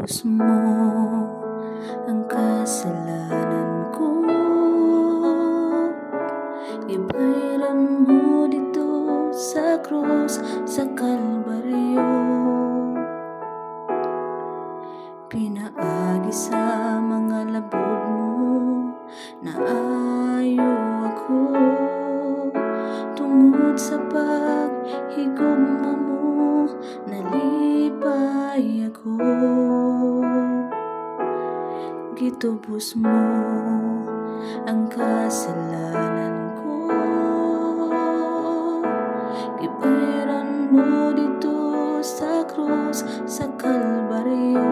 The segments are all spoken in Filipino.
Gitubos mo ang kasalanan ko, ibayran mo dito sa krus sa Kalbaryo. Pinaagi sa mga labod mo na ayaw ako, tungod sa paghigugma mo nalipay ako. Gitubos mo ang kasalanan ko, gibayran mo dito sa krus sa Kalbaryo.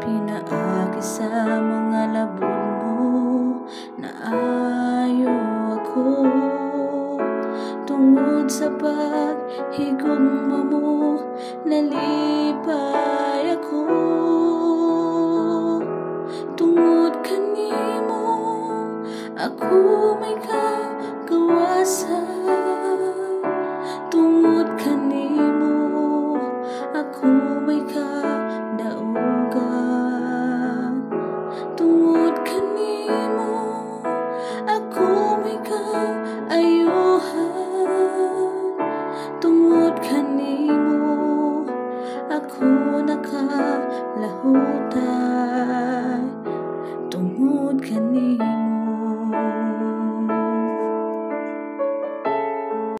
Pinaagi sa mga labod mo na ayaw ako, tungod sa paghigugma mo nalipay ako. Tungod kanimo ako may kagawasan,